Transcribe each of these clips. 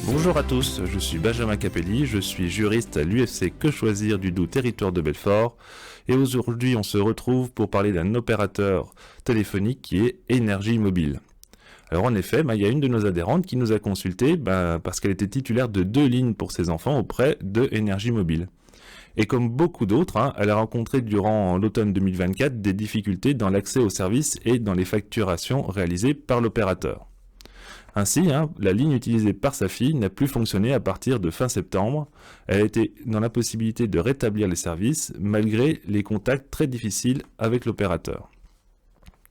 Bonjour à tous, je suis Benjamin Capelli, je suis juriste à l'UFC Que Choisir du doux territoire de Belfort et aujourd'hui on se retrouve pour parler d'un opérateur téléphonique qui est Énergie Mobile. Alors en effet, il y a une de nos adhérentes qui nous a consulté parce qu'elle était titulaire de 2 lignes pour ses enfants auprès de Énergie Mobile. Et comme beaucoup d'autres, elle a rencontré durant l'automne 2024 des difficultés dans l'accès aux services et dans les facturations réalisées par l'opérateur. Ainsi, la ligne utilisée par sa fille n'a plus fonctionné à partir de fin septembre. Elle a été dans la possibilité de rétablir les services malgré les contacts très difficiles avec l'opérateur.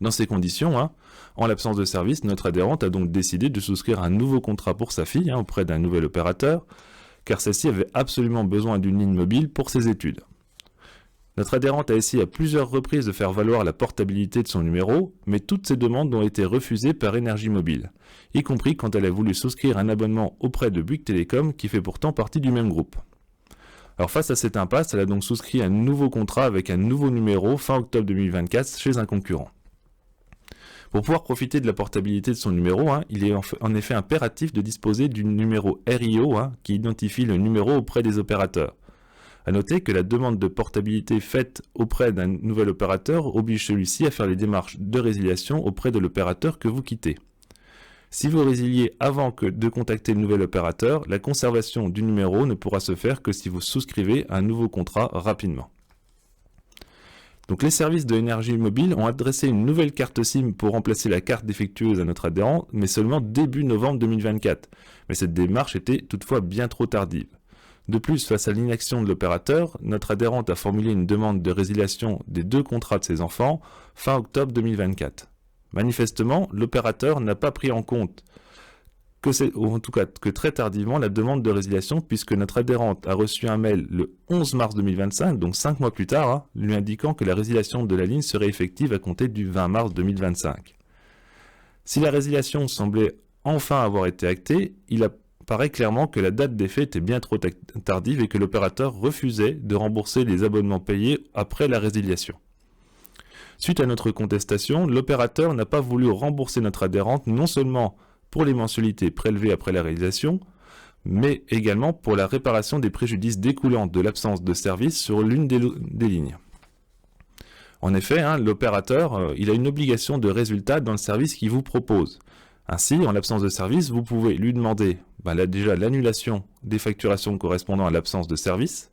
Dans ces conditions, en l'absence de service, notre adhérente a donc décidé de souscrire un nouveau contrat pour sa fille auprès d'un nouvel opérateur, car celle-ci avait absolument besoin d'une ligne mobile pour ses études. Notre adhérente a essayé à plusieurs reprises de faire valoir la portabilité de son numéro, mais toutes ces demandes ont été refusées par Énergie Mobile, y compris quand elle a voulu souscrire un abonnement auprès de Bouygues Telecom qui fait pourtant partie du même groupe. Alors face à cette impasse, elle a donc souscrit un nouveau contrat avec un nouveau numéro fin octobre 2024 chez un concurrent. Pour pouvoir profiter de la portabilité de son numéro, il est en effet impératif de disposer du numéro RIO qui identifie le numéro auprès des opérateurs. À noter que la demande de portabilité faite auprès d'un nouvel opérateur oblige celui-ci à faire les démarches de résiliation auprès de l'opérateur que vous quittez. Si vous résiliez avant de contacter le nouvel opérateur, la conservation du numéro ne pourra se faire que si vous souscrivez un nouveau contrat rapidement. Donc les services de Énergie Mobile ont adressé une nouvelle carte SIM pour remplacer la carte défectueuse à notre adhérent, mais seulement début novembre 2024. Mais cette démarche était toutefois bien trop tardive. De plus, face à l'inaction de l'opérateur, notre adhérente a formulé une demande de résiliation des 2 contrats de ses enfants fin octobre 2024. Manifestement, l'opérateur n'a pas pris en compte que très tardivement la demande de résiliation, puisque notre adhérente a reçu un mail le 11 mars 2025, donc 5 mois plus tard, lui indiquant que la résiliation de la ligne serait effective à compter du 20 mars 2025. Si la résiliation semblait enfin avoir été actée, il apparaît clairement que la date d'effet était bien trop tardive et que l'opérateur refusait de rembourser les abonnements payés après la résiliation. Suite à notre contestation, l'opérateur n'a pas voulu rembourser notre adhérente non seulement pour les mensualités prélevées après la réalisation, mais également pour la réparation des préjudices découlant de l'absence de service sur l'une des lignes. En effet, l'opérateur il a une obligation de résultat dans le service qu'il vous propose. Ainsi, en l'absence de service, vous pouvez lui demander déjà l'annulation des facturations correspondant à l'absence de service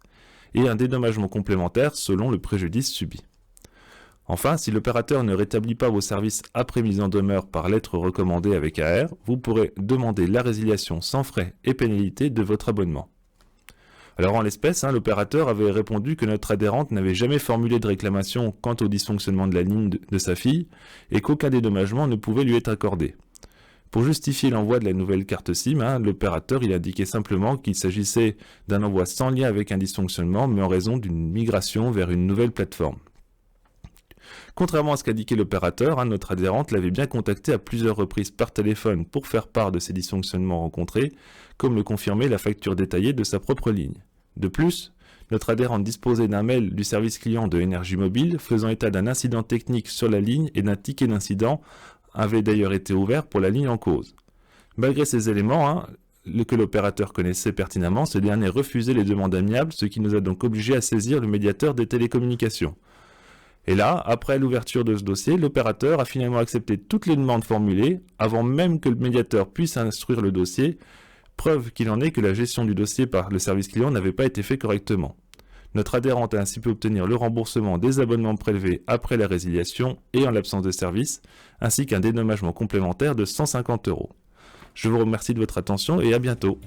et un dédommagement complémentaire selon le préjudice subi. Enfin, si l'opérateur ne rétablit pas vos services après mise en demeure par lettre recommandée avec AR, vous pourrez demander la résiliation sans frais et pénalité de votre abonnement. Alors en l'espèce, l'opérateur avait répondu que notre adhérente n'avait jamais formulé de réclamation quant au dysfonctionnement de la ligne de sa fille et qu'aucun dédommagement ne pouvait lui être accordé. Pour justifier l'envoi de la nouvelle carte SIM, l'opérateur indiquait simplement qu'il s'agissait d'un envoi sans lien avec un dysfonctionnement, mais en raison d'une migration vers une nouvelle plateforme. Contrairement à ce qu'indiquait l'opérateur, notre adhérente l'avait bien contacté à plusieurs reprises par téléphone pour faire part de ces dysfonctionnements rencontrés, comme le confirmait la facture détaillée de sa propre ligne. De plus, notre adhérente disposait d'un mail du service client de Énergie Mobile faisant état d'un incident technique sur la ligne et d'un ticket d'incident avait d'ailleurs été ouvert pour la ligne en cause. Malgré ces éléments, que l'opérateur connaissait pertinemment, ce dernier refusait les demandes amiables, ce qui nous a donc obligés à saisir le médiateur des télécommunications. Et là, après l'ouverture de ce dossier, l'opérateur a finalement accepté toutes les demandes formulées, avant même que le médiateur puisse instruire le dossier, preuve qu'il en est que la gestion du dossier par le service client n'avait pas été faite correctement. Notre adhérente a ainsi pu obtenir le remboursement des abonnements prélevés après la résiliation et en l'absence de service, ainsi qu'un dédommagement complémentaire de 150 €. Je vous remercie de votre attention et à bientôt.